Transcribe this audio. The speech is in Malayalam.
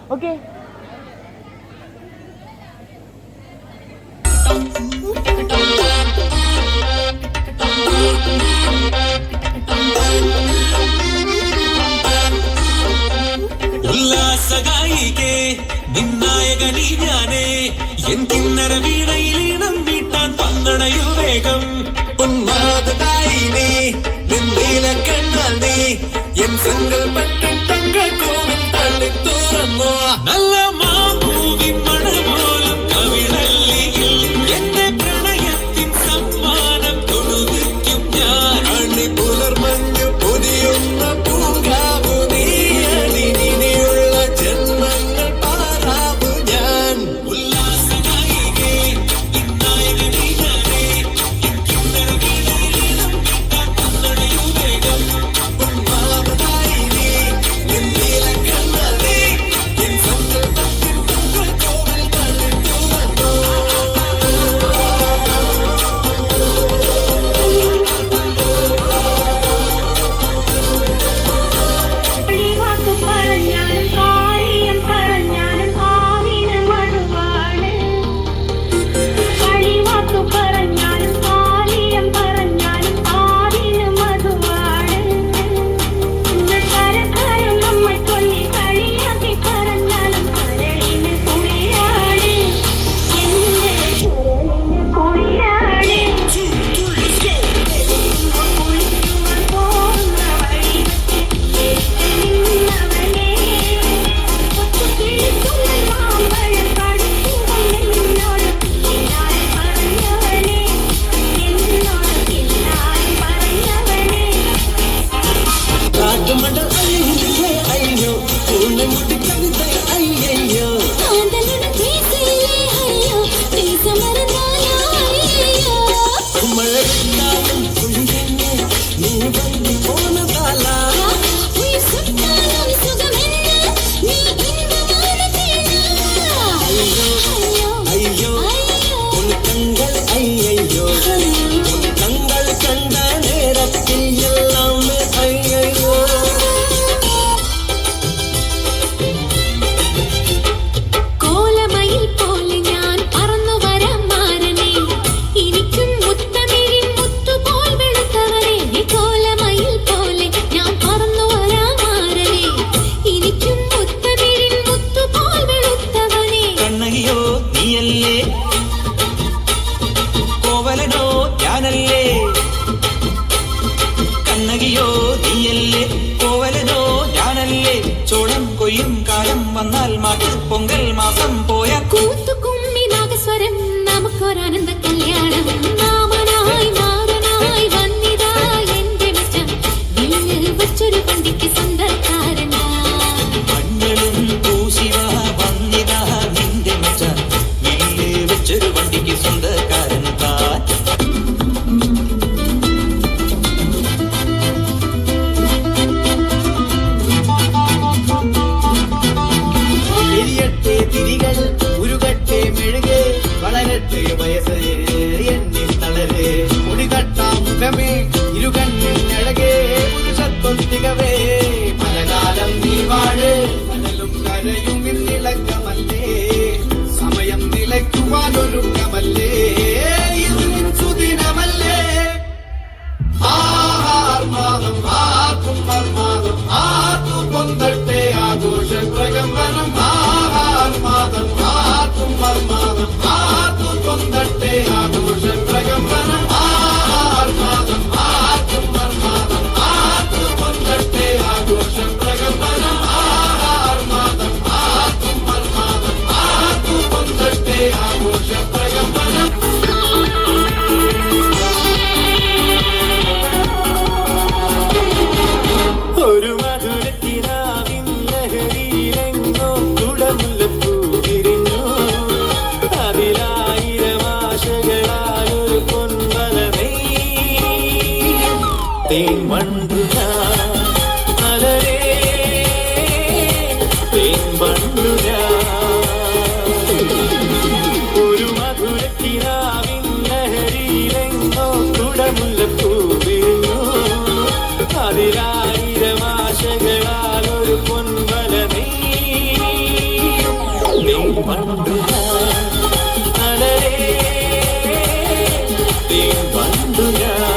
ഓക്കെ. ഉല്ലാസഗായികേ നിന്നായകനീ ഞാനേ എൻ കിന്നര വീണയിലീണം വീട്ടാൻ പന്തണയു വേഗം ഉന്മാദായിനേ നിന്നീല കണ്ണാൽ നീ എൻ സങ്കൽപ്പത്തിൻ തങ്കക്കോവിൽ തള്ളി തുറന്നോ നല്ല മാമൂവിൻ മണമോലം കവിളല്ലിയിൽ എന്റെ പ്രണയത്തിൻ സമ്മാനം കൊടുവിക്കും ഞാൻ അണി പുലർമഞ്ഞു പൊതിയുന്ന പൂങ്കാവു നീ അണിനിയുള്ള ജന്മങ്ങൾ പാറാവു ഞാൻ ഉല്ലാസനായികേ ഇന്നായകനീ ഞാനേ എൻ കിന്നര വീണയിലീണം വീട്ടാൻ പന്തണയു വേഗം ഉന്മാദായിനേ നിന്നീല കണ്ണാൽ നീ എൻ സങ്കൽപ്പത്തിൻ തങ്കക്കോവിൽ തള്ളി തുറന്നോ കളിവാക്കു പറഞ്ഞാലും കാര്യം പറഞ്ഞാലും ആവിന് മറുവാണ്. കളിവാക്കു പറഞ്ഞാലും കാര്യം പറഞ്ഞാലും ആവിന് മറുവാണ്. കരക്കാരും നമ്മൾ ചൊല്ലി കളിയാക്കി പറഞ്ഞാലും കരളിന് കുളിരാണ്. എന്റെ കരളിന് കുളിരാണ്. കുളിക്കുവാൻ പോകുന്ന വഴി നിന്നവനേ ഒത്തുകിളിക്കുന്ന മാമ്പഴം കടുക്കുമെന്നോട് കിന്നാരം പറഞ്ഞവനേ എന്നോട് കിന്നാരം പറഞ്ഞവനേ കാട്ടുമണ്ട അയ്യോ പൂണ്ടമുട്ടി കവിത അയ്യോ കാന്തലുടെ തീസിലേ അയ്യോ തീസമറന്നാലോ അയ്യോ മഴവില്ലാവും കുഴിയെന്നെ നീ വണ്ടി പോണതാല ഉയിർ സുട്ടാലും സുഖമെന്ന് നീ ഇன்பമാണ് തേടാ അയ്യോ അയ്യോ ഉൾക്കങ്ങൾ അയ്യോ ഉൾക്കങ്ങൾ കണ്ട നേരത്തിൽ എല്ലാം അയ്യോ കോലമയിൽ പോലെ ഞാൻ പറന്നു വരാം മാരനെ എനിക്കും മുത്തമിഴിൻ മുത്തുപോൽ വെളുത്തവനെ കോലമയിൽ പോലെ ഞാൻ പറന്നു വരാം മാരനെ എനിക്കും മുത്തമിഴിൻ മുത്തുപോൽ വെളുത്തവനെ കണ്ണകിയോ നീയല്ലേ കോവലനോ ഞാനല്ലേ കണ്ണകിയോ നീയല്ലേ കോവലനോ ഞാനല്ലേ ചോളം കൊയ്യും കാലം വന്നാൽ മാട്ട് പൊങ്കൽ മാസം പോയ കൂത്തുകുമ്മി നാഗസ്വരം നമുക്കൊരാനന്ദ കല്യാണം മാമനായി മാറനായി വന്നിതാ എന്റെ മച്ചൻ വില്ലിൽ വച്ചൊരു പണ്ടിക്ക് സ്വന്തക്കാരനാ മഞ്ഞളും പൂശിവ വന്നിതാ നിന്റെ മച്ച വില്ല് വെച്ചൊരു വണ്ടിക്ക് സ്വന്തക്കാരൻ താൻ എരിയട്ടെ തിരികൾ ഉരുകട്ടെ മെഴുകെ വളരട്ടെ വയസ്സ് എന്നിൽ തളര് മുടികട്ടാം മുഖമേ ഇരുകണ്ണിൽ അഴകേ പുരുഷത്വത്തികവേ പലകാലം നീ വാഴ് കടലും കരയും ഇന്നിളക്കമല്ലേ സമയം നിലയ്ക്കുവാനൊരുക്കമല്ലേ ഇത് നിൻ സുദിനമല്ലേ ആർമാദം ആർക്കും മർമാദം ആർക്കു പൊന്തട്ടെ ആഘോഷ പ്രകമ്പനം ആർമാദം ആർക്കും മർമാദം ആർക്കു പൊന്തട്ടെ ആഘോഷ പ്രകമ്പനം ആർമാദം ആർക്കും മർമാദം ആർക്കു പൊന്തട്ടെ ആഘോഷ പ്രകമ്പനം ആർമാദം ആർക്കും മർമാദം ആർക്കു പൊന്തട്ടെ ആഘോഷ പ്രകമ്പനം കണ്ടു ഞാൻ